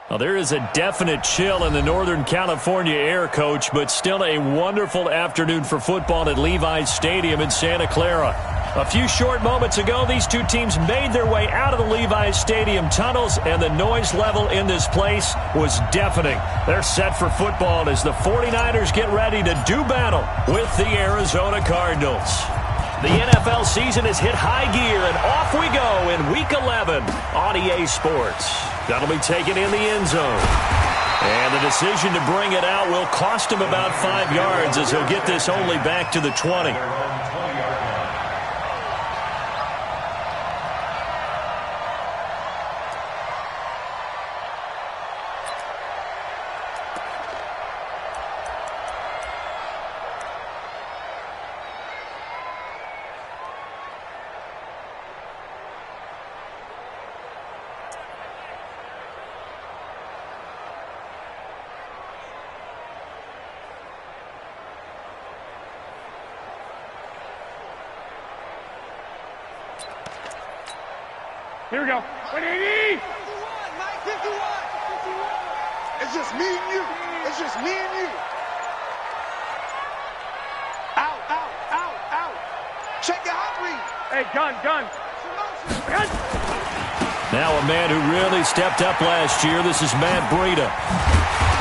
Well, there is a definite chill in the Northern California air, Coach, but still a wonderful afternoon for football at Levi's Stadium in Santa Clara. A few short moments ago, these two teams made their way out of the Levi's Stadium tunnels, and the noise level in this place was deafening. They're set for football as the 49ers get ready to do battle with the Arizona Cardinals. The NFL season has hit high gear, and off we go in Week 11 on EA Sports. That'll be taken in the end zone. And the decision to bring it out will cost him about 5 yards as he'll get this only back to the 20. Here we go. 180! 51, Mike, 51! It's just me and you. It's just me and you. Out, out, out, out. Check your hot read. Hey, gun. Now a man who really stepped up last year. This is Matt Breida.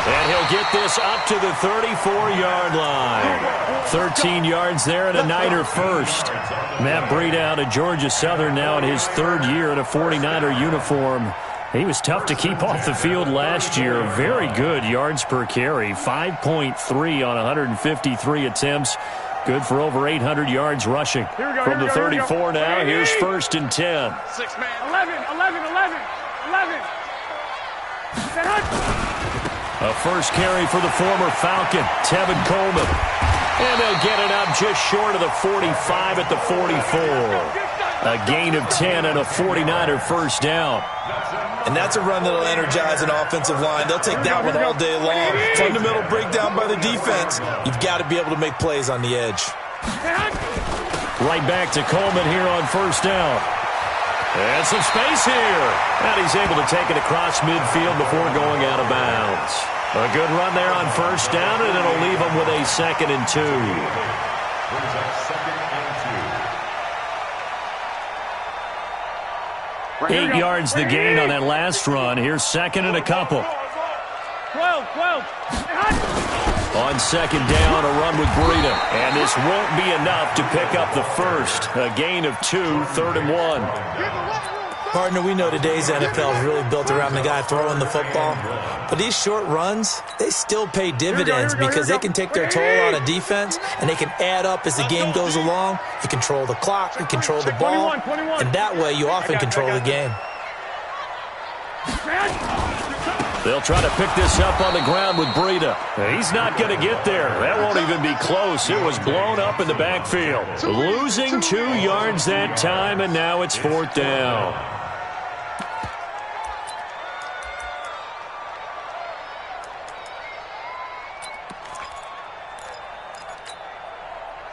And he'll get this up to the 34-yard line. 13 yards there and a Niner first. Matt Breida out of Georgia Southern now in his third year in a 49er uniform. He was tough to keep off the field last year. Very good yards per carry. 5.3 on 153 attempts. Good for over 800 yards rushing. From the 34 now, here's 1st and 10. 6 man. 11. A first carry for the former Falcon, Tevin Coleman. And they'll get it up just short of the 45 at the 44. A gain of 10 and a 49er first down. And that's a run that'll energize an offensive line. They'll take that one all day long. Fundamental breakdown by the defense. You've got to be able to make plays on the edge. Right back to Coleman here on first down. And some space here. And he's able to take it across midfield before going out of bounds. A good run there on first down, and it'll leave him with a 2nd and 2. 8 yards the gain on that last run. Here's 2nd and a couple. 12. On 2nd down, a run with Breida. And this won't be enough to pick up the first. A gain of 2, 3rd and 1. Partner, we know today's NFL is really built around the guy throwing the football. But these short runs, they still pay dividends because they can take their toll on a defense, and they can add up as the game goes along. You control the clock, you control the ball, and that way you often control the game. They'll try to pick this up on the ground with Breida. He's not going to get there. That won't even be close. It was blown up in the backfield. Losing 2 yards that time, and now it's 4th down.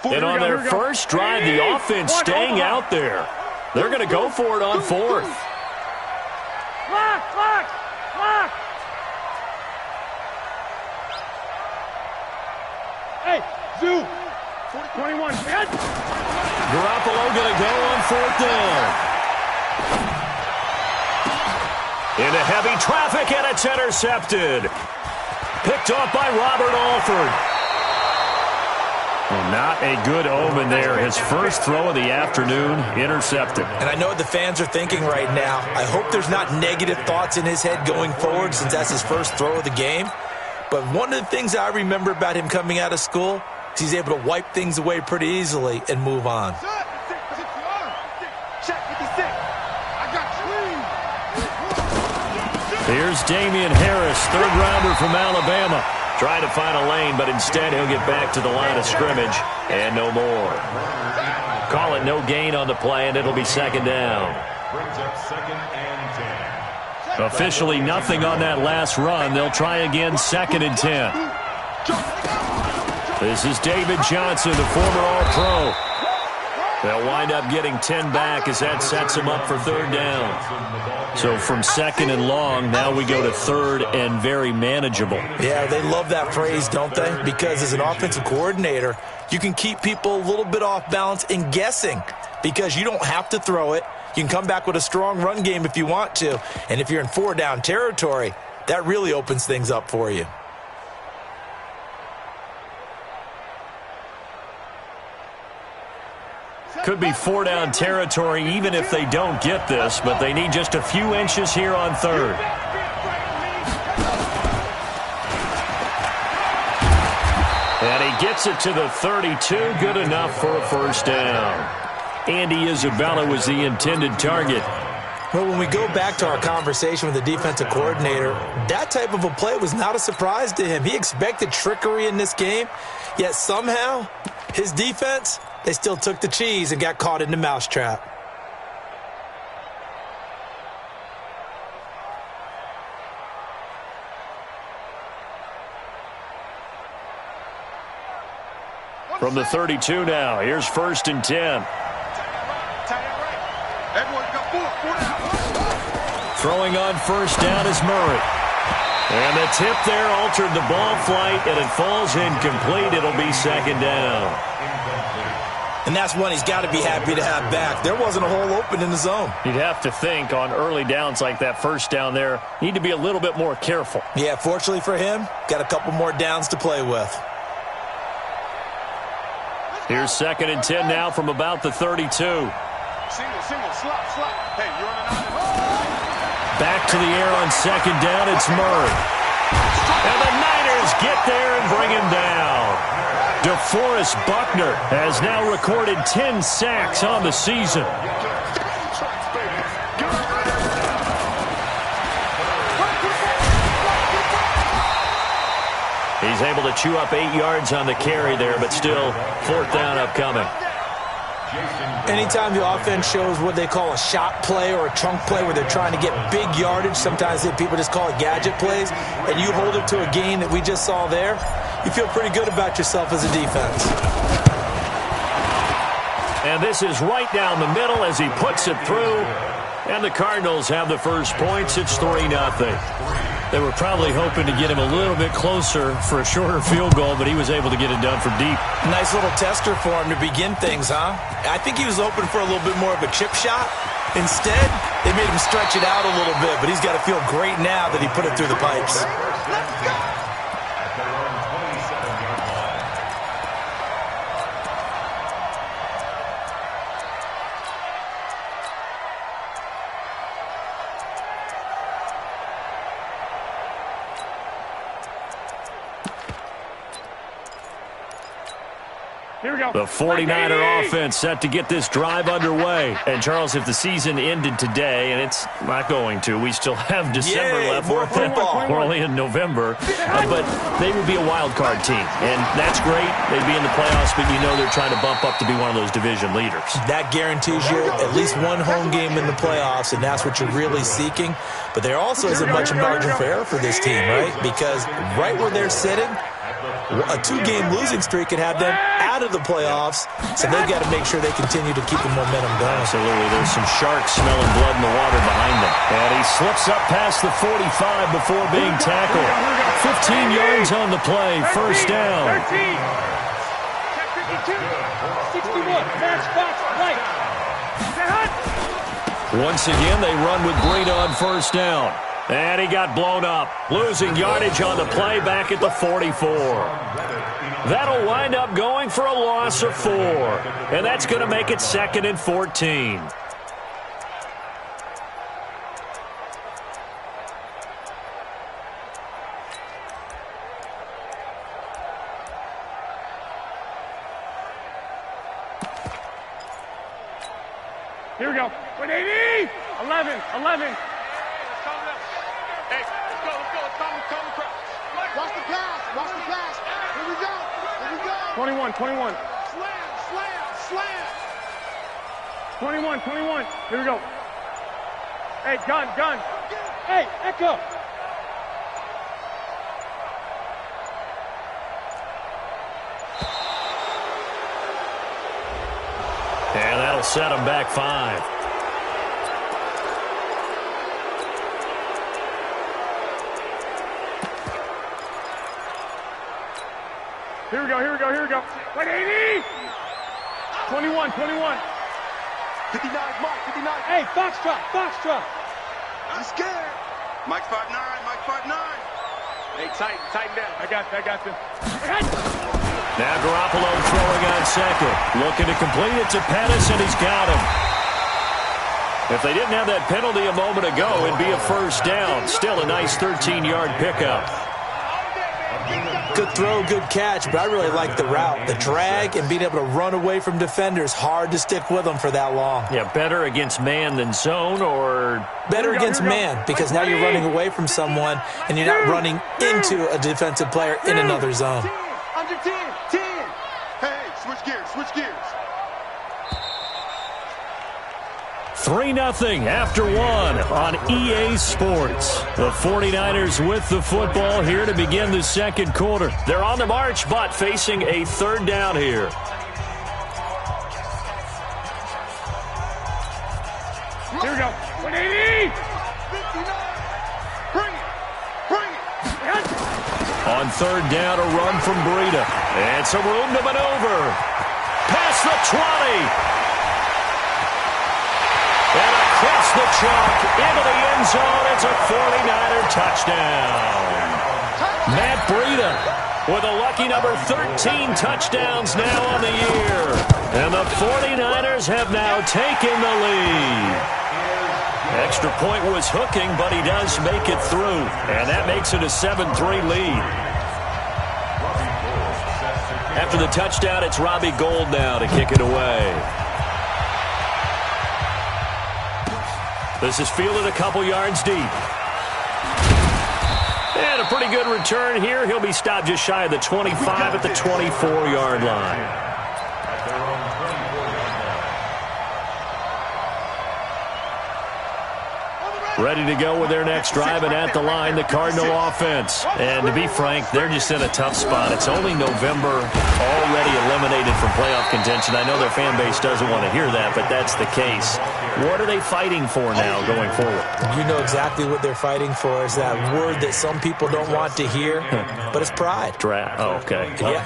And on their first drive, the offense staying out there. They're going to go for it on 4th. Lock! Hey, Zoo! 21. Garoppolo going to go on 4th down. Into heavy traffic, and it's intercepted. Picked off by Robert Alford. Well, not a good omen there. His first throw of the afternoon, intercepted. And I know what the fans are thinking right now. I hope there's not negative thoughts in his head going forward since that's his first throw of the game. But one of the things I remember about him coming out of school is he's able to wipe things away pretty easily and move on. Here's Damian Harris, 3rd rounder from Alabama. Trying to find a lane, but instead he'll get back to the line of scrimmage and no more. Call it no gain on the play, and it'll be 2nd down. Officially nothing on that last run. They'll try again, 2nd and 10. This is David Johnson, the former All-Pro. They'll wind up getting 10 back as that sets them up for third down. So from second and long, now we go to third and very manageable. Yeah, they love that phrase, don't they? Because as an offensive coordinator, you can keep people a little bit off balance and guessing because you don't have to throw it. You can come back with a strong run game if you want to. And if you're in four-down territory, that really opens things up for you. Could be four-down territory even if they don't get this, but they need just a few inches here on third. And he gets it to the 32, good enough for a first down. Andy Isabella was the intended target. Well, when we go back to our conversation with the defensive coordinator, that type of a play was not a surprise to him. He expected trickery in this game, yet somehow his defense, they still took the cheese and got caught in the mousetrap. From the 32 now, here's first and 10. Throwing on first down is Murray. And the tip there altered the ball flight, and it falls incomplete. It'll be second down. And that's one he's got to be happy to have back. There wasn't a hole open in the zone. You'd have to think on early downs like that first down there, need to be a little bit more careful. Yeah, fortunately for him, got a couple more downs to play with. Here's second and 10 now from about the 32. Single, slot. Hey, you're on an Back to the air on second down, it's Murray. And the Niners get there and bring him down. DeForest Buckner has now recorded 10 sacks on the season. He's able to chew up 8 yards on the carry there, but still fourth down upcoming. Anytime the offense shows what they call a shot play or a chunk play where they're trying to get big yardage, sometimes people just call it gadget plays, and you hold it to a gain that we just saw there, you feel pretty good about yourself as a defense. And this is right down the middle as he puts it through. And the Cardinals have the first points. It's 3-0. They were probably hoping to get him a little bit closer for a shorter field goal, but he was able to get it done from deep. Nice little tester for him to begin things, huh? I think he was hoping for a little bit more of a chip shot. Instead, they made him stretch it out a little bit, but he's got to feel great now that he put it through the pipes. The 49er offense set to get this drive underway. And, Charles, if the season ended today, and it's not going to, we still have December left. More football. We're only in November. But they would be a wild card team. And that's great. They'd be in the playoffs, but you know they're trying to bump up to be one of those division leaders. That guarantees you at least one home game in the playoffs, and that's what you're really seeking. But there also isn't much margin for error for this team, right? Because right where they're sitting, a 2-game losing streak could have them out of the playoffs, so they've got to make sure they continue to keep the momentum going. Absolutely. There's some sharks smelling blood in the water behind them. And he slips up past the 45 before being tackled. 15 yards on the play, first down. 13. 61. Right. Once again, they run with Breida on first down. And he got blown up, losing yardage on the play back at the 44. That'll wind up going for a loss of 4. And that's going to make it second and 14. Here we go. 180. 11. Hey, let's go. Come across. Watch the pass. Here we go. 21. Slam. 21. Here we go. Hey, gun. Hey, Echo. And that'll set them back 5. Here we go, here we go, here we go. 180! 21, 21. 59, Mike, 59. Hey, Foxtrot, Foxtrot. I'm scared. Mike 5'9", Mike 5'9". Hey, tighten down. I got you. Now Garoppolo throwing on second. Looking to complete it to Pettis, and he's got him. If they didn't have that penalty a moment ago, it'd be a first down. Still a nice 13-yard pickup. Good throw, good catch, but I really like the route. The drag and being able to run away from defenders, hard to stick with them for that long. Yeah, better against man than zone, or... Better against man, because now you're running away from someone and you're not running into a defensive player in another zone. Under 10. Hey, switch gears. 3-0 after 1 on EA Sports. The 49ers with the football here to begin the second quarter. They're on the march, but facing a third down here. Here we go. 180! 59! Bring it! On third down, a run from Breida. And some room to maneuver. Past the 20. And across the chalk into the end zone. It's a 49er touchdown. Matt Breida with a lucky number 13 touchdowns now on the year. And the 49ers have now taken the lead. Extra point was hooking, but he does make it through. And that makes it a 7-3 lead. After the touchdown, it's Robbie Gould now to kick it away. This is fielded a couple yards deep. And a pretty good return here. He'll be stopped just shy of the 25 at the 24-yard line. Ready to go with their next drive, and at the line, the Cardinal offense. And to be frank, they're just in a tough spot. It's only November, already eliminated from playoff contention. I know their fan base doesn't want to hear that, but that's the case. What are they fighting for now going forward? You know exactly what they're fighting for. Is that word that some people don't want to hear, but it's pride. Draft. Oh, okay. Yeah.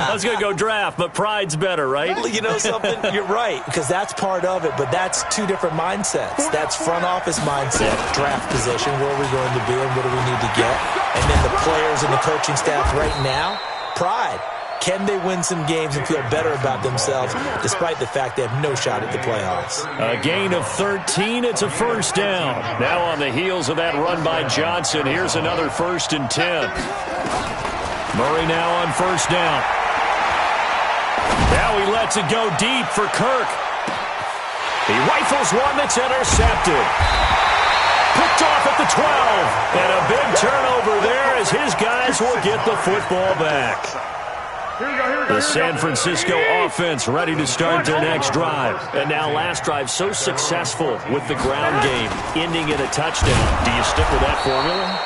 I was going to go draft, but pride's better, right? You know something? You're right, because that's part of it, but that's two different mindsets. That's front office mindset, draft position, where we're going to be and what do we need to get. And then the players and the coaching staff right now, pride. Can they win some games and feel better about themselves despite the fact they have no shot at the playoffs? A gain of 13. It's a first down. Now on the heels of that run by Johnson, here's another 1st and 10. Murray now on first down. Now he lets it go deep for Kirk. He rifles one that's intercepted. Picked off at the 12. And a big turnover there as his guys will get the football back. The San Francisco offense ready to start their next drive. And now last drive so successful with the ground game, ending in a touchdown. Do you stick with that formula?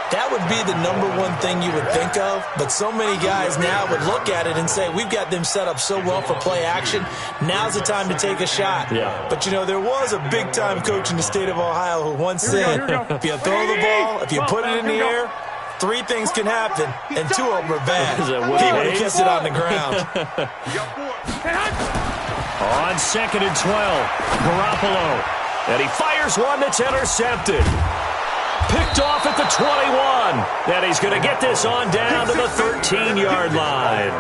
That would be the number one thing you would think of, but so many guys now would look at it and say, we've got them set up so well for play action, now's the time to take a shot. Yeah. But, you know, there was a big-time coach in the state of Ohio who once said, if you throw the ball, if you put it in the air, 3 things can happen, and 2 of them are bad. He would have kissed it on the ground. On 2nd and 12, Garoppolo. And he fires one that's intercepted. Picked off at the 21. And he's going to get this on down to the 13-yard line.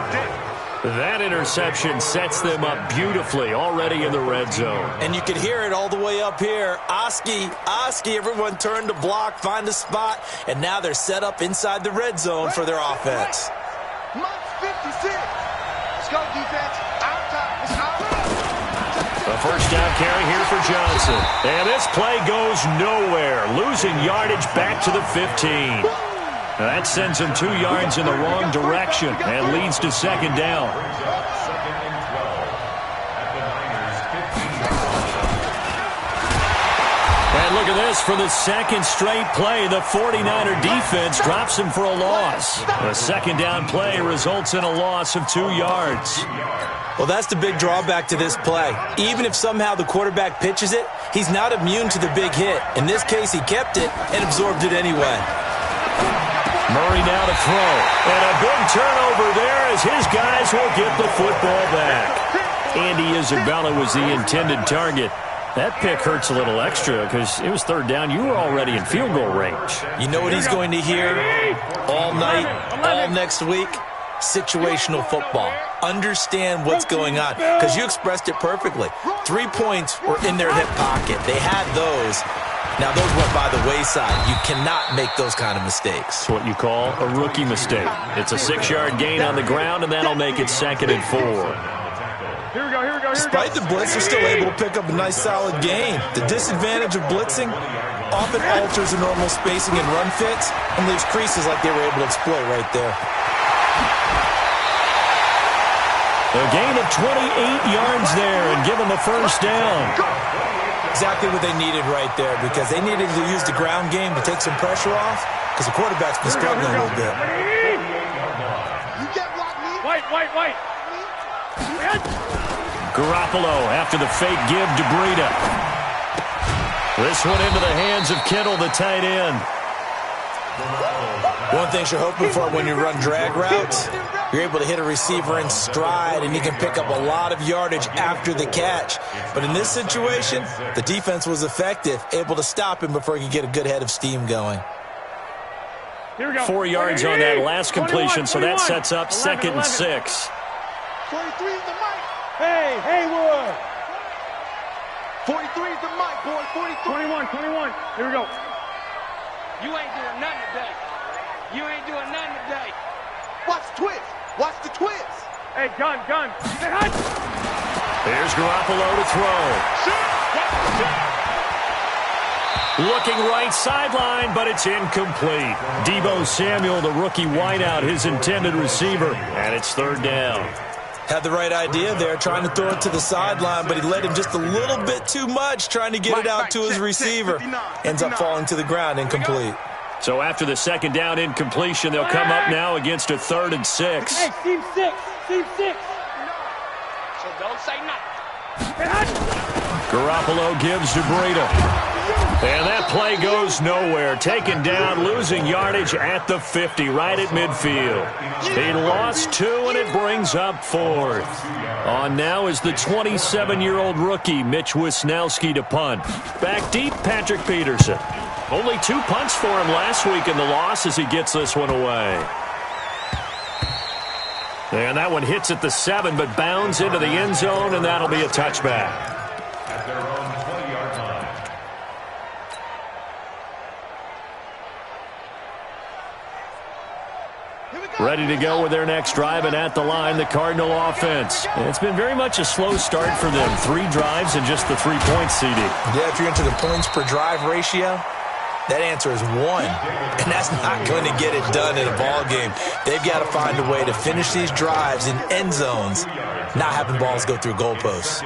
That interception sets them up beautifully already in the red zone. And you could hear it all the way up here. Oski, everyone turned to block, find a spot, and now they're set up inside the red zone for their offense. Mark 56. Let's go, defense. Our time. It's our time. A first down carry here for Johnson. And this play goes nowhere, losing yardage back to the 15. That sends him 2 yards in the wrong direction and leads to second down. And look at this. For the second straight play, the 49er defense drops him for a loss. The second down play results in a loss of 2 yards. Well, that's the big drawback to this play. Even if somehow the quarterback pitches it, he's not immune to the big hit. In this case, he kept it and absorbed it anyway. Murray now to throw. And a big turnover there as his guys will get the football back. Andy Isabella was the intended target. That pick hurts a little extra because it was third down. You were already in field goal range. You know what he's going to hear all night, all next week? Situational football. Understand what's going on because you expressed it perfectly. 3 points were in their hip pocket. They had those. Now, those went by the wayside. You cannot make those kind of mistakes. It's what you call a rookie mistake. It's a 6-yard gain on the ground, and that'll make it 2nd and 4. Here we go, here we go, here we go. Despite the blitz, they're still able to pick up a nice, solid gain. The disadvantage of blitzing often alters the normal spacing and run fits and leaves creases like they were able to exploit right there. A gain of 28 yards there and give them a first down. Exactly what they needed right there because they needed to use the ground game to take some pressure off because the quarterback's been struggling a little bit. White. Garoppolo after the fake give to Breida. This one into the hands of Kittle, the tight end. One thing you're hoping for when you run drag routes, you're able to hit a receiver in stride and he can pick up a lot of yardage after the catch. But in this situation, the defense was effective, able to stop him before he could get a good head of steam going. Here we go. 4 yards on that last completion, so that sets up 2nd and 6. 43 is the mic. Hey, Haywood. 43 is the mic, boy. 43. 21. Here we go. You ain't doing nothing today. You ain't doing nothing today. Watch the twist. Watch the twist. Hey, gun. Hey, hut. Here's Garoppolo to throw. Looking right sideline, but it's incomplete. Deebo Samuel, the rookie wideout, his intended receiver, and it's 3rd down. Had the right idea there, trying to throw it to the sideline, but he led him just a little bit too much, trying to get it out to his receiver. Ends up falling to the ground, incomplete. So after the 2nd down incompletion, they'll come up now against a 3rd and 6. Hey, team 6. So don't say nothing. Garoppolo gives to Breida. And that play goes nowhere. Taken down, losing yardage at the 50, right at midfield. He lost 2, and it brings up 4th. On now is the 27-year-old rookie, Mitch Wisnowski, to punt. Back deep, Patrick Peterson. Only 2 punts for him last week in the loss as he gets this one away. And that one hits at the 7, but bounds into the end zone, and that'll be a touchback. Ready to go with their next drive, and at the line, the Cardinal offense. And it's been very much a slow start for them. 3 drives and just the 3-point CD. Yeah, if you're into the points per drive ratio, that answer is 1. And that's not going to get it done in a ball game. They've got to find a way to finish these drives in end zones, not having balls go through goalposts.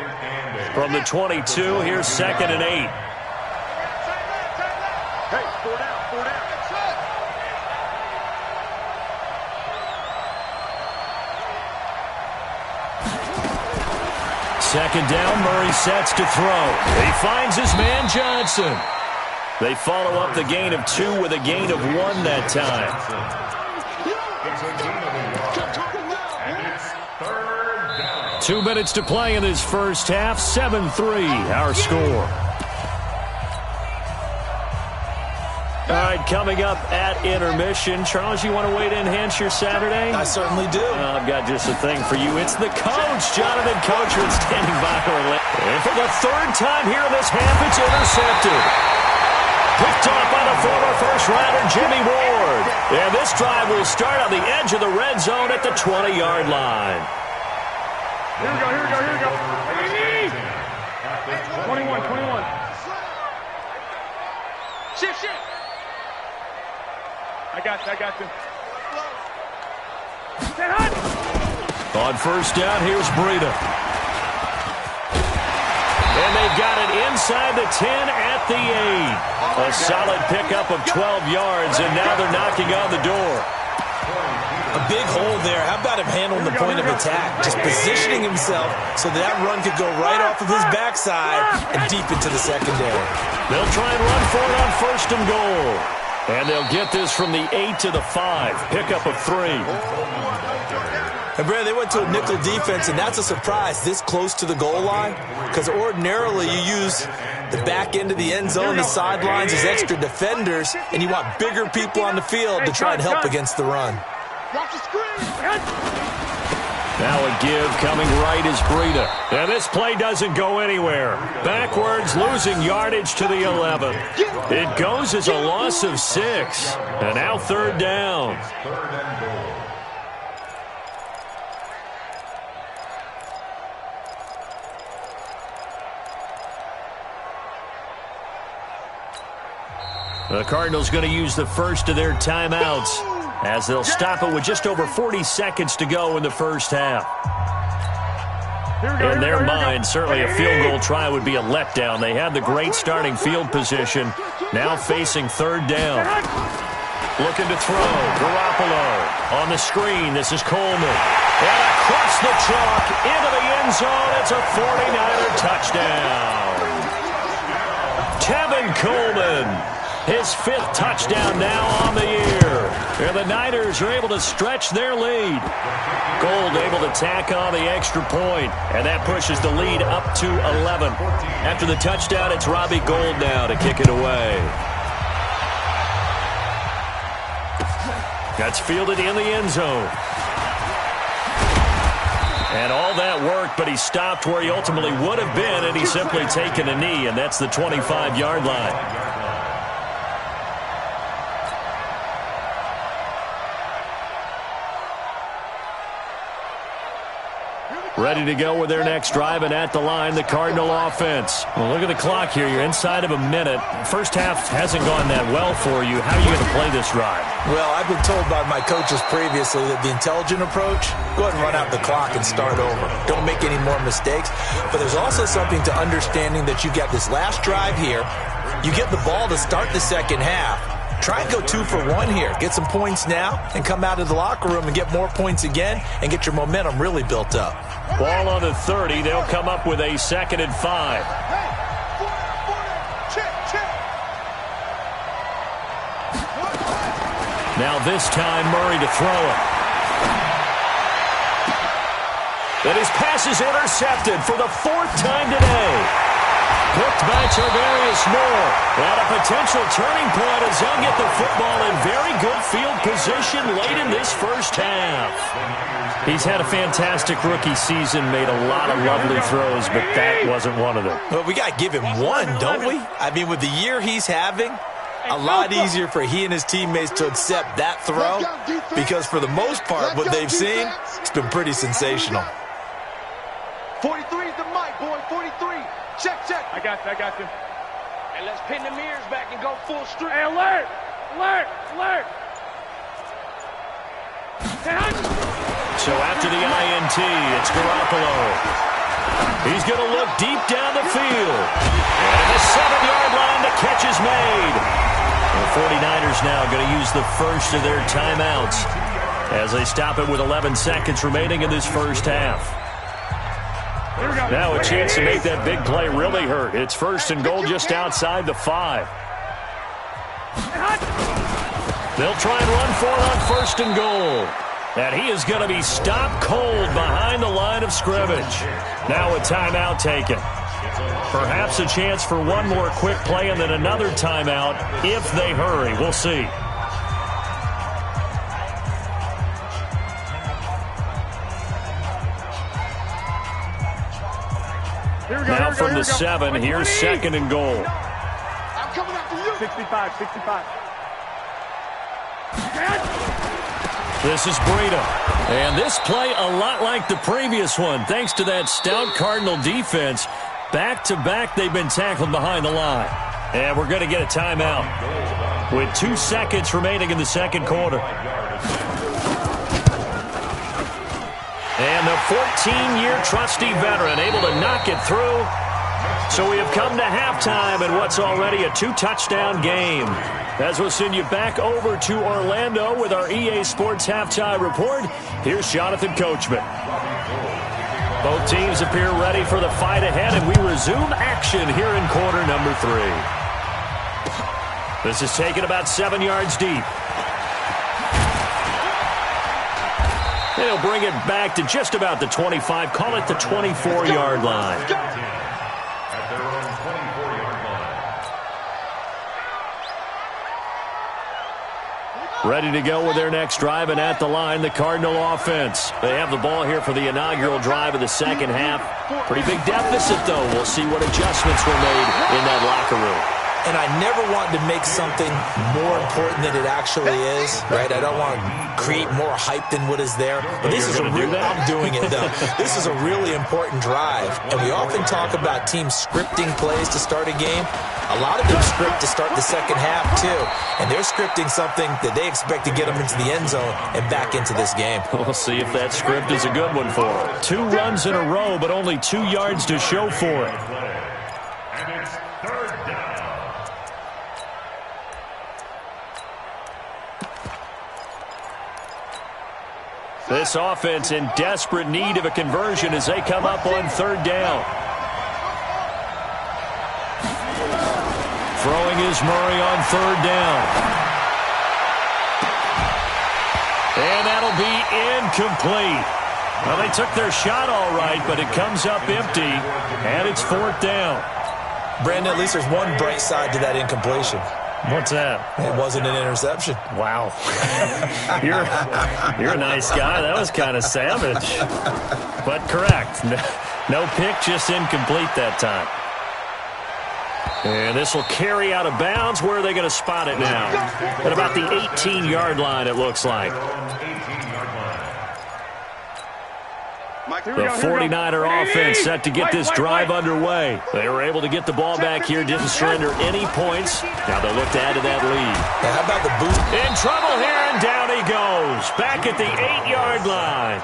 From the 22, here's 2nd and 8. Hey, 4 down. 2nd down, Murray sets to throw. He finds his man Johnson. They follow up the gain of 2 with a gain of 1 that time. 2 minutes to play in this first half. 7-3, our score. All right, coming up at intermission. Charles, you want to wait to enhance your Saturday? I certainly do. I've got just a thing for you. It's the coach, Jonathan Coachman, standing by for a lane. And for the 3rd time here in this half, it's intercepted. Picked off by the former first-rounder, Jimmy Ward. And this drive will start on the edge of the red zone at the 20-yard line. Here we go. 21. Shift. I got you. On 1st down, here's Breida. And they've got it inside the 10 at the 8. A solid pickup of 12 yards, and now they're knocking on the door. A big hole there. How about him handling the point of attack? Just positioning himself so that run could go right off of his backside and deep into the secondary. They'll try and run for it on 1st and goal. And they'll get this from the 8 to the 5. Pickup of 3. And, Brad, they went to a nickel defense, and that's a surprise this close to the goal line, because ordinarily you use the back end of the end zone, the sidelines as extra defenders, and you want bigger people on the field to try and help against the run. Watch the screen. Now a give coming right is Breida. And this play doesn't go anywhere. Backwards, losing yardage to the 11. It goes as a loss of 6. And now 3rd down. The Cardinals going to use the first of their timeouts as they'll stop it with just over 40 seconds to go in the first half. In their mind, certainly a field goal try would be a letdown. They had the great starting field position, now facing 3rd down. Looking to throw, Garoppolo on the screen. This is Coleman. And across the chalk into the end zone. It's a 49er touchdown. Tevin Coleman. His 5th touchdown now on the year. And the Niners are able to stretch their lead. Gold able to tack on the extra point, and that pushes the lead up to 11. After the touchdown, it's Robbie Gould now to kick it away. That's fielded in the end zone. And all that worked, but he stopped where he ultimately would have been, and he's simply taken a knee, and that's the 25-yard line. Ready to go with their next drive, and at the line, the Cardinal offense. Well, look at the clock here. You're inside of a minute. First half hasn't gone that well for you. How are you going to play this drive? Well, I've been told by my coaches previously that the intelligent approach, go ahead and run out the clock and start over. Don't make any more mistakes. But there's also something to understanding that you've got this last drive here. You get the ball to start the second half. Try and go 2 for 1 here. Get some points now and come out of the locker room and get more points again and get your momentum really built up. Ball on the 30. They'll come up with a 2nd and 5. Now this time Murray to throw it. And his pass is intercepted for the 4th time today. Hooked by Tarvarius Moore. And a potential turning point as they'll get the football in very good field position late in this first half. He's had a fantastic rookie season, made a lot of lovely throws, but that wasn't one of them. Well, we got to give him one, don't we? I mean, with the year he's having, a lot easier for he and his teammates to accept that throw because for the most part, what they've seen, it's been pretty sensational. 43 is the mic, boy. 43. Check. I got you. And let's pin the mirrors back and go full street. Hey, alert. So after the INT, it's Garoppolo. He's going to look deep down the field. And the 7-yard line, the catch is made. The 49ers now going to use the first of their timeouts as they stop it with 11 seconds remaining in this first half. Now a chance to make that big play really hurt. It's 1st and goal just outside the 5. They'll try and run for it on 1st and goal. And he is going to be stopped cold behind the line of scrimmage. Now a timeout taken. Perhaps a chance for one more quick play and then another timeout if they hurry. We'll see. Now from the 7, here's 2nd and goal. I'm coming after you. 65. This is Breida. And this play a lot like the previous one. Thanks to that stout Cardinal defense. Back-to-back, they've been tackled behind the line. And we're going to get a timeout with 2 seconds remaining in the second quarter. And the 14-year trusty veteran able to knock it through. So we have come to halftime in what's already a 2-touchdown game. As we'll send you back over to Orlando with our EA Sports Halftime Report, here's Jonathan Coachman. Both teams appear ready for the fight ahead, and we resume action here in quarter number 3. This is taken about 7 yards deep. They'll bring it back to just about the 25, call it the 24-yard line. Ready to go with their next drive, and at the line, the Cardinal offense. They have the ball here for the inaugural drive of the second half. Pretty big deficit, though. We'll see what adjustments were made in that locker room. And I never want to make something more important than it actually is, right? I don't want to create more hype than what is there. But this is I'm doing it, though. This is a really important drive. And we often talk about teams scripting plays to start a game. A lot of them script to start the second half, too. And they're scripting something that they expect to get them into the end zone and back into this game. We'll see if that script is a good one for them. 2 runs in a row, but only 2 yards to show for it. And it's third down. This offense in desperate need of a conversion as they come up on third down. Throwing is Murray on third down. And that'll be incomplete. Well, they took their shot all right, but it comes up empty, and it's fourth down. Brandon, at least there's one bright side to that incompletion. What's that? It wasn't an interception. Wow. You're a nice guy. That was kind of savage. But correct. No pick, just incomplete that time. And this will carry out of bounds. Where are they going to spot it now? At about the 18-yard line, it looks like. The 49er offense set to get this drive underway. They were able to get the ball back here, didn't surrender any points. Now they'll look to add to that lead. Yeah, how about the boost? In trouble here, and down he goes. Back at the 8-yard line.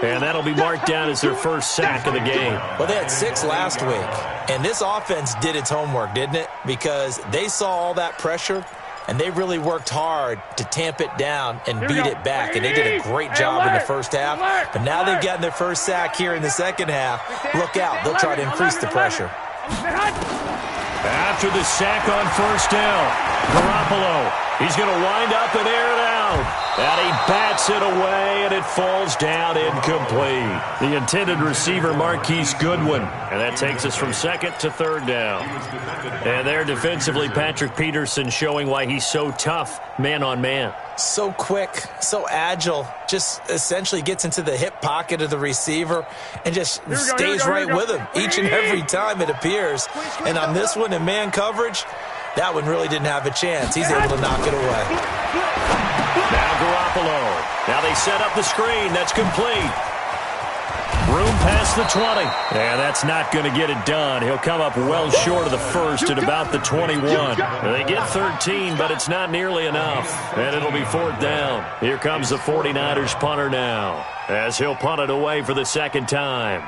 And that'll be marked down as their first sack of the game. Well, they had 6 last week. And this offense did its homework, didn't it? Because they saw all that pressure, and they really worked hard to tamp it down and beat it back. And they did a great job in the first half. But now they've gotten their first sack here in the second half. Look out. They'll try to increase the pressure. After the sack on first down, Garoppolo, he's going to wind up and air it out. And he bats it away, and it falls down incomplete. The intended receiver, Marquise Goodwin. And that takes us from second to third down. And there defensively, Patrick Peterson showing why he's so tough man on man. So quick, so agile, just essentially gets into the hip pocket of the receiver and just stays right with him each and every time it appears. And on this one in man coverage, that one really didn't have a chance. He's able to knock it away. Now Garoppolo. Now they set up the screen. That's complete. Room past the 20. And that's not going to get it done. He'll come up well short of the first at about the 21. They get 13, but it's not nearly enough. And it'll be fourth down. Here comes the 49ers punter now, as he'll punt it away for the second time.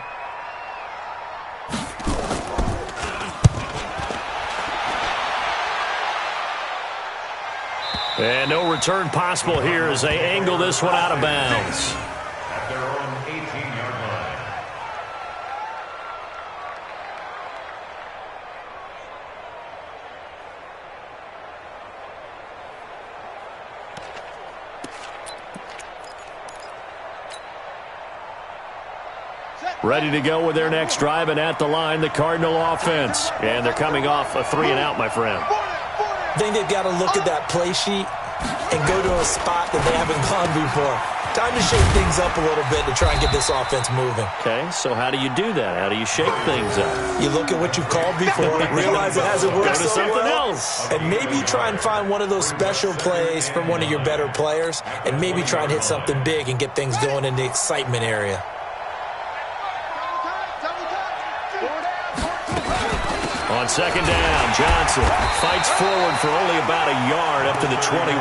And no return possible here as they angle this one out of bounds. At their own 18-yard line. Ready to go with their next drive, and at the line, the Cardinal offense. And they're coming off a 3-and-out, my friend. I think they've got to look at that play sheet and go to a spot that they haven't gone before. Time to shake things up a little bit to try and get this offense moving. Okay, so how do you do that? How do you shake things up? You look at what you've called before, realize it hasn't worked Go to so something well, else. and maybe you try and find one of those special plays from one of your better players, and maybe try and hit something big and get things going in the excitement area. On second down, Johnson fights forward for only about a yard up to the 21.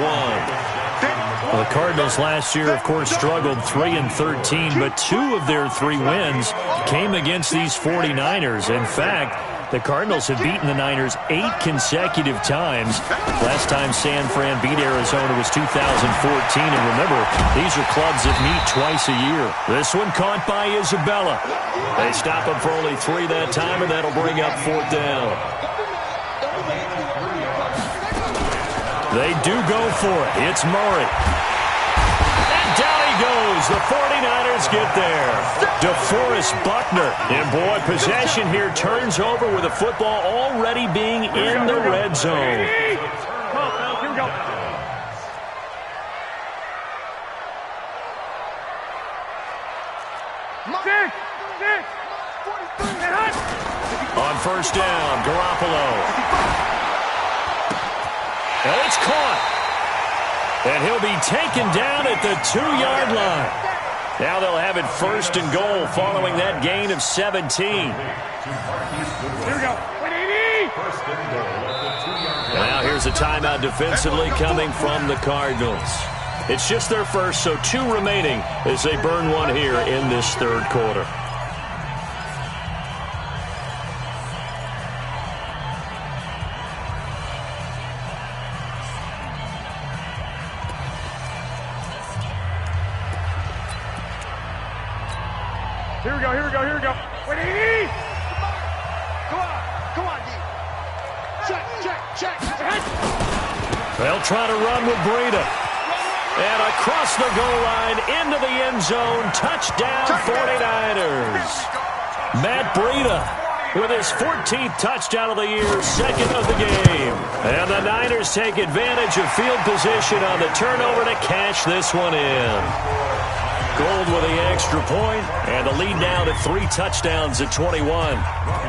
Well, the Cardinals last year, of course, struggled 3-13, but 2 of their 3 wins came against these 49ers. In fact, The Cardinals have beaten the Niners 8 consecutive times. Last time San Fran beat Arizona was 2014. And remember, these are clubs that meet twice a year. This one caught by Isabella. They stop him for only 3 that time, and that'll bring up 4th down. They do go for it. It's Murray. And down he goes. The 49ers get there. DeForest Buckner. And boy, possession here turns over with the football already being in the red zone. Come on, fellas, here we go. On 1st down, Garoppolo. And it's caught. And he'll be taken down at the 2-yard line. Now they'll have it 1st and goal following that gain of 17. Here we go. Now here's a timeout defensively coming from the Cardinals. It's just their first, so 2 remaining as they burn one here in this 3rd quarter. Here we go, here we go, here we go. Wait, Edie! Come on, D. Check. They'll try to run with Breida. And across the goal line, into the end zone, touchdown 49ers. Matt Breida with his 14th touchdown of the year, 2nd of the game. And the Niners take advantage of field position on the turnover to cash this one in. Gold with the extra point, and the lead now to 3 touchdowns at 21.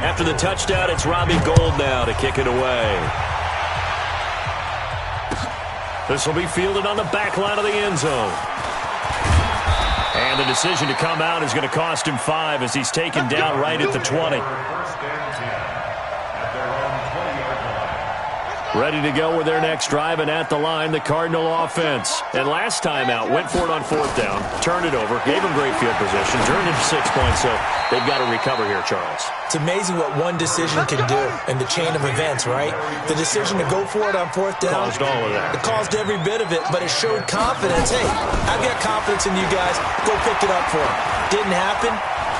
After the touchdown, it's Robbie Gould now to kick it away. This will be fielded on the back line of the end zone. And the decision to come out is going to cost him 5 as he's taken down right at the 20. Ready to go with their next drive, and at the line, the Cardinal offense. And last time out, went for it on 4th down, turned it over, gave them great field position, turned it to 6 points, so they've got to recover here, Charles. It's amazing what one decision can do in the chain of events, right? The decision to go for it on 4th down. Caused all of that. It caused every bit of it, but it showed confidence. Hey, I've got confidence in you guys. Go pick it up for them. Didn't happen.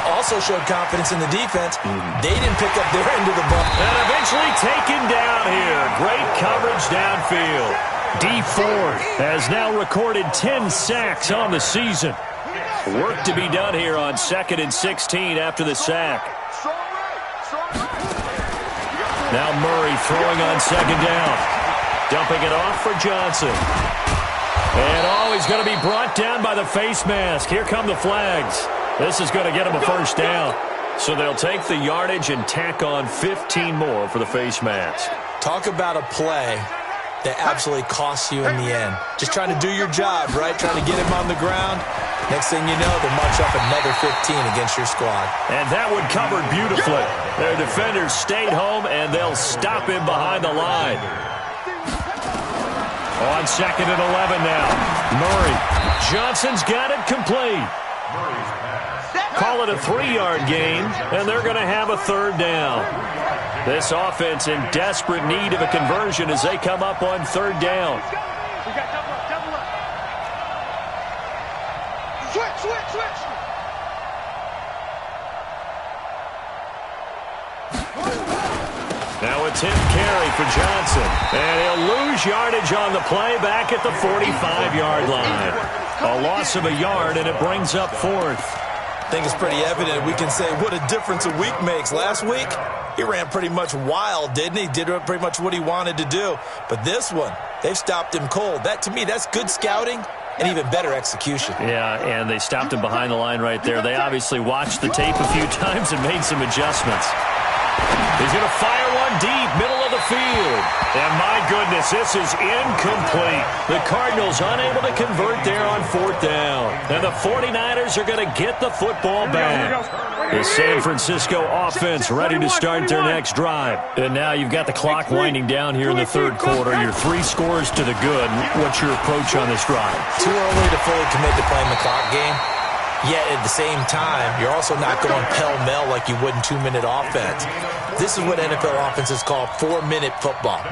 Also showed confidence in the defense. They didn't pick up their end of the ball. And eventually taken down here. Great coverage downfield. Dee Ford has now recorded 10 sacks on the season. Work to be done here on 2nd and 16 after the sack. Now Murray throwing on 2nd down. Dumping it off for Johnson. And he's going to be brought down by the face mask. Here come the flags. This is going to get him a 1st down. So they'll take the yardage and tack on 15 more for the face mask. Talk about a play that absolutely costs you in the end. Just trying to do your job, right? Trying to get him on the ground. Next thing you know, they'll march up another 15 against your squad. And that one covered beautifully. Their defenders stayed home, and they'll stop him behind the line. On 2nd and 11 now. Murray. Johnson's got it complete. Call it a 3-yard gain, and they're going to have a 3rd down. This offense in desperate need of a conversion as they come up on 3rd down. We got double up. Switch. Now a 10th carry for Johnson. And he'll lose yardage on the play back at the 45-yard line. A loss of a yard, and it brings up 4th. I think it's pretty evident we can say what a difference a week makes. Last week, he ran pretty much wild, didn't he? Did pretty much what he wanted to do. But this one, they've stopped him cold. That, to me, that's good scouting and even better execution. Yeah, and they stopped him behind the line right there. They obviously watched the tape a few times and made some adjustments. He's going to fire one deep, middle of the field. And my goodness, this is incomplete. The Cardinals unable to convert there on 4th down. And the 49ers are going to get the football back. The San Francisco offense ready to start their next drive. And now you've got the clock winding down here in the 3rd quarter. Your 3 scores to the good. What's your approach on this drive? Too early to fully commit to playing the clock game. Yet at the same time, you're also not going pell-mell like you would in 2-minute offense. This is what NFL offenses call 4-minute football.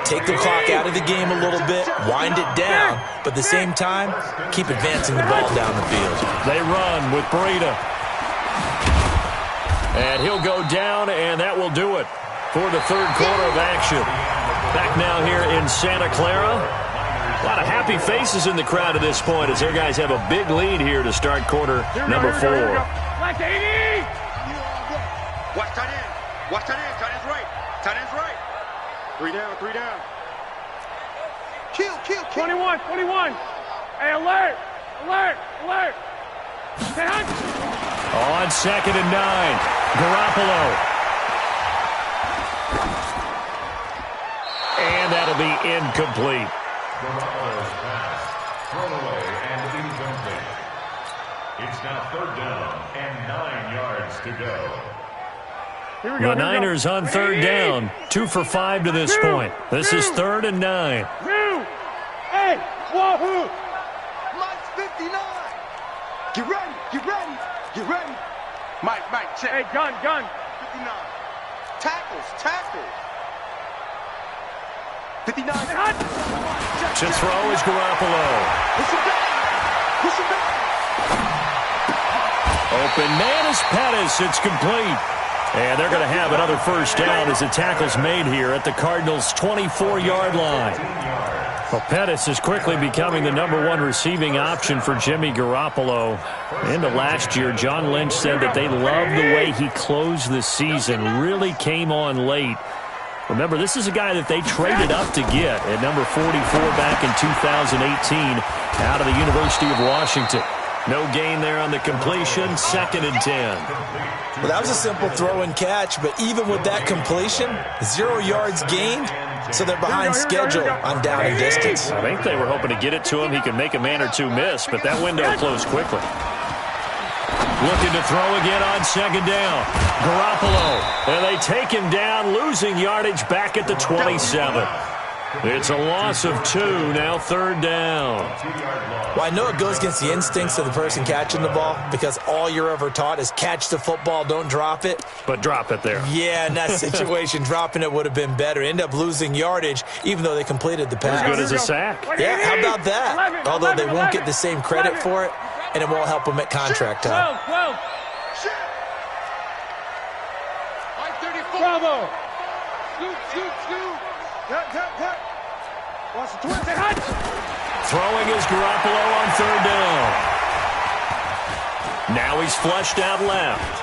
Take the clock out of the game a little bit, wind it down, but at the same time, keep advancing the ball down the field. They run with Breida. And he'll go down, and that will do it for the third quarter of action. Back now here in Santa Clara. A lot of happy faces in the crowd at this point as their guys have a big lead here to start quarter number 4. Watch 80! Watch tight end. Watch tight end. Tight end's right. Tight end's right. 3 down, 3 down. Kill. 21. Hey, alert! Stay on. On 2nd and 9, Garoppolo. And that'll be incomplete. Garoppolo's pass, thrown away and incomplete. It's now 3rd down and 9 yards to go. The Niners on 3rd down, 2 for 5 to this point. This is 3rd and 9. Hey, wahoo! Mike's 59. Get ready. Mike, check. Hey, gun. 59. Tackles. 59. To throw is Garoppolo. Push him back. Open man is Pettis. It's complete. And they're going to have another first down as the tackle's made here at the Cardinals' 24-yard line. Well, Pettis is quickly becoming the #1 receiving option for Jimmy Garoppolo. Into last year, John Lynch said that they loved the way he closed the season, really came on late. Remember, this is a guy that they traded up to get at number 44 back in 2018 out of the University of Washington. No gain there on the completion, 2nd and 10. Well, that was a simple throw and catch, but even with that completion, 0 yards gained, so they're behind schedule on down and distance. I think they were hoping to get it to him. He could make a man or two miss, but that window closed quickly. Looking to throw again on 2nd down. Garoppolo. And they take him down, losing yardage back at the 27. It's a loss of 2, now 3rd down. Well, I know it goes against the instincts of the person catching the ball because all you're ever taught is catch the football, don't drop it. But drop it there. Yeah, in that situation, dropping it would have been better. End up losing yardage, even though they completed the pass. As good as a sack. Yeah, how about that? Although they won't get the same credit for it, and it won't help them at contract time. Bravo! Scoot. Watch the twins. Hey, hut! Throwing is Garoppolo on 3rd down. Now he's flushed out left.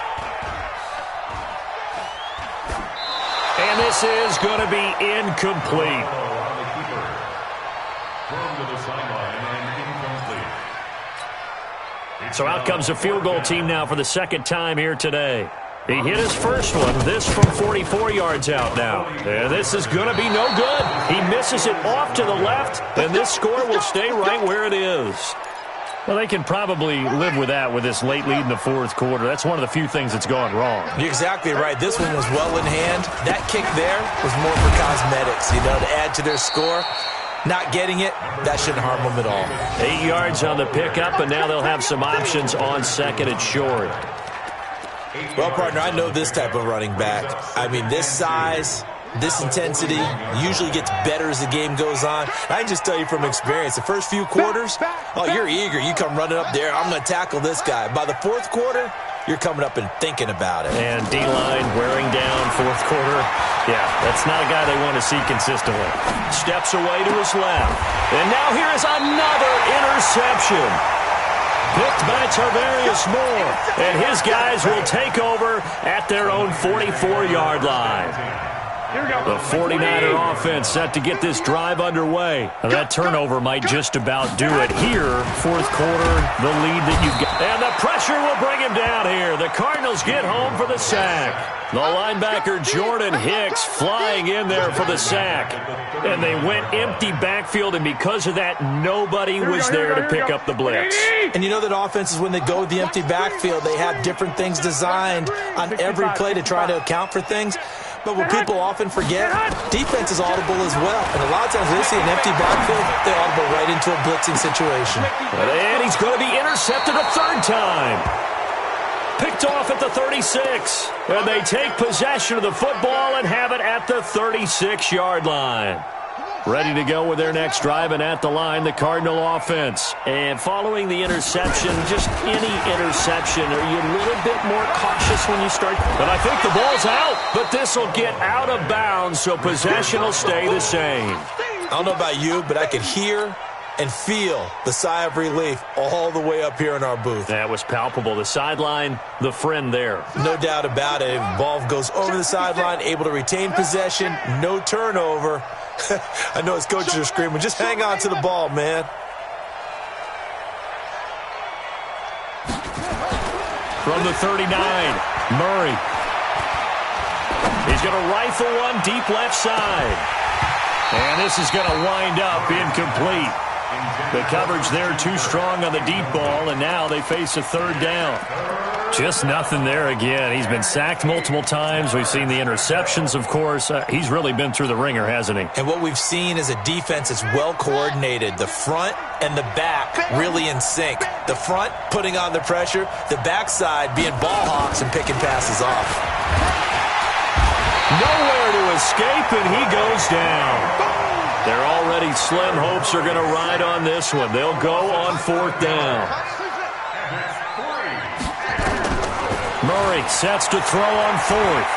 And this is going to be incomplete. So out comes the field goal team now for the 2nd time here today. He hit his first one, this from 44 yards out now. And this is going to be no good. He misses it off to the left, and this score will stay right where it is. Well, they can probably live with that with this late lead in the 4th quarter. That's one of the few things that's gone wrong. You're exactly right. This one was well in hand. That kick there was more for cosmetics, to add to their score. Not getting it, that shouldn't harm them at all. 8 yards on the pickup, and now they'll have some options on 2nd and short. Well, partner, I know this type of running back. I mean, this size, this intensity usually gets better as the game goes on. I can just tell you from experience, the first few quarters, you're eager. You come running up there, I'm going to tackle this guy. By the 4th quarter, you're coming up and thinking about it. And D-line wearing down 4th quarter. Yeah, that's not a guy they want to see consistently. Steps away to his left. And now here is another interception. Picked by Tarvarius Moore. And his guys will take over at their own 44-yard line. The 49er offense set to get this drive underway. And that turnover might just about do it here. 4th quarter, the lead that you've got. And the pressure will bring him down here. The Cardinals get home for the sack. The linebacker Jordan Hicks flying in there for the sack. And they went empty backfield, and because of that, nobody was there to pick up the blitz. And you know that offenses, when they go with the empty backfield, they have different things designed on every play to try to account for things. But what people often forget, defense is audible as well. And a lot of times they see an empty backfield, they audible right into a blitzing situation. And he's going to be intercepted a third time. Picked off at the 36. And they take possession of the football and have it at the 36-yard line. Ready to go with their next drive, and at the line, the Cardinal offense. And following the interception, just any interception, are you a little bit more cautious when you start? But I think the ball's out, but this will get out of bounds, so possession will stay the same. I don't know about you, but I could hear and feel the sigh of relief all the way up here in our booth. That was palpable. The sideline, the friend there. No doubt about it. Ball goes over the sideline, able to retain possession, no turnover. I know his coaches are screaming, just hang on to the ball, man. From the 39, Murray. He's going to rifle one deep left side. And this is going to wind up incomplete. The coverage there too strong on the deep ball, and now they face a third down. Just nothing there again. He's been sacked multiple times. We've seen the interceptions, of course. He's really been through the ringer, hasn't he? And what we've seen is a defense that's well coordinated. The front and the back really in sync. The front putting on the pressure, the backside being ball hawks and picking passes off. Nowhere to escape, and he goes down. They're already slim hopes are going to ride on this one. They'll go on fourth down. Murray sets to throw on fourth.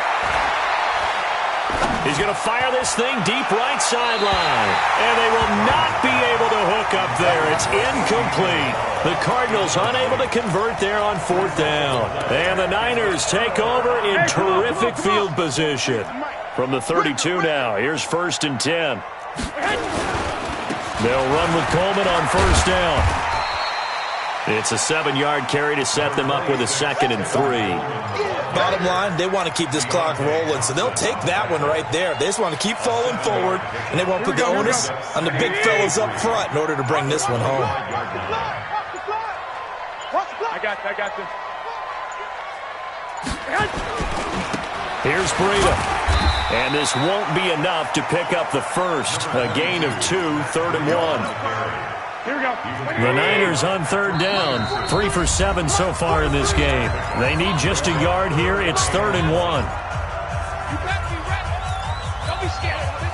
He's going to fire this thing deep right sideline. And they will not be able to hook up there. It's incomplete. The Cardinals unable to convert there on fourth down. And the Niners take over in terrific field position. From the 32 now, here's 1st and 10. They'll run with Coleman on first down. It's a 7-yard carry to set them up with a 2nd and 3. Bottom line, they want to keep this clock rolling, so they'll take that one right there. They just want to keep falling forward, and they won't put the onus on the big fellas up front in order to bring this one home. I got this. Here's Breida. And this won't be enough to pick up the first. A gain of 2, 3rd and 1. Here we go. The Niners on third down. 3 for 7 so far in this game. They need just a yard here. It's 3rd and 1. You better be ready. Don't be scared of it.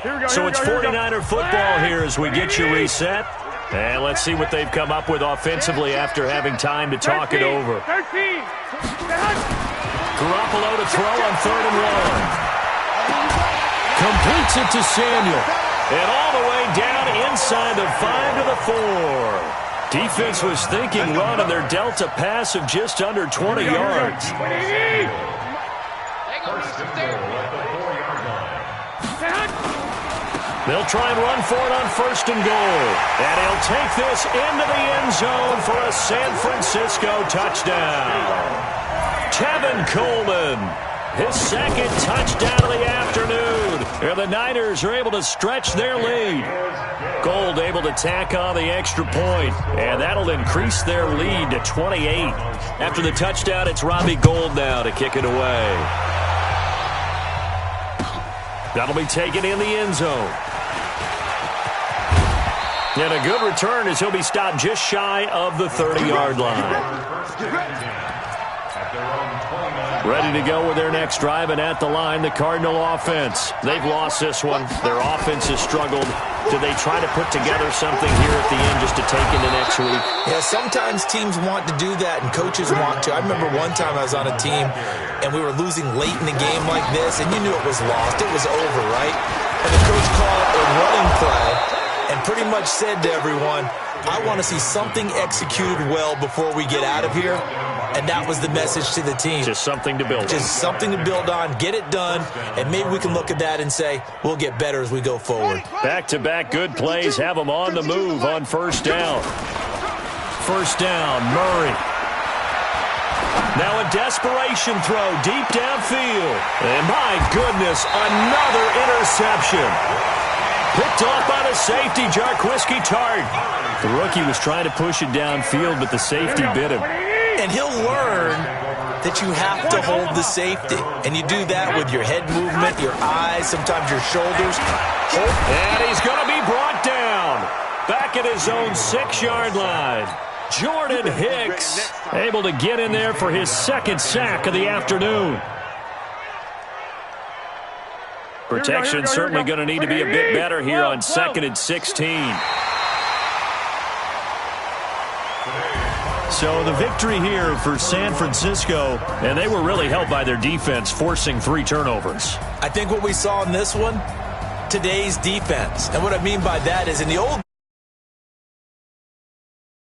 Here we go. So it's 49er football here as we get you reset. And let's see what they've come up with offensively after having time to talk it over. 13. Garoppolo to throw on 3rd and 1. Completes it to Samuel. And all the way down inside the 5 to the 4. Defense was thinking run, and they're dealt a pass of just under 20 yards. They'll try and run for it on 1st and goal. And he'll take this into the end zone for a San Francisco touchdown. Tevin Coleman, his 2nd touchdown of the afternoon. And the Niners are able to stretch their lead. Gold able to tack on the extra point, and that'll increase their lead to 28. After the touchdown, it's Robbie Gould now to kick it away. That'll be taken in the end zone. And a good return as he'll be stopped just shy of the 30-yard line. Ready to go with their next drive, and at the line, the Cardinal offense. They've lost this one. Their offense has struggled. Do they try to put together something here at the end just to take into next week? Yeah, sometimes teams want to do that, and coaches want to. I remember one time I was on a team, and we were losing late in the game like this, and you knew it was lost. It was over, right? And the coach called a running play and pretty much said to everyone, I want to see something executed well before we get out of here. And that was the message to the team. Just something to build on. Just something to build on, get it done, and maybe we can look at that and say, we'll get better as we go forward. Back-to-back good plays have them on the move on 1st down. 1st down, Murray. Now a desperation throw deep downfield. And my goodness, another interception. Picked off by the safety, Jarquiski Tart. The rookie was trying to push it downfield, but the safety bit him. And he'll learn that you have to hold the safety. And you do that with your head movement, your eyes, sometimes your shoulders. And he's going to be brought down. Back at his own 6-yard line. Jordan Hicks able to get in there for his second sack of the afternoon. Protection certainly going to need to be a bit better here on 2nd and 16. So the victory here for San Francisco, and they were really helped by their defense forcing 3 turnovers. I think what we saw in this one, today's defense. And what I mean by that is in the old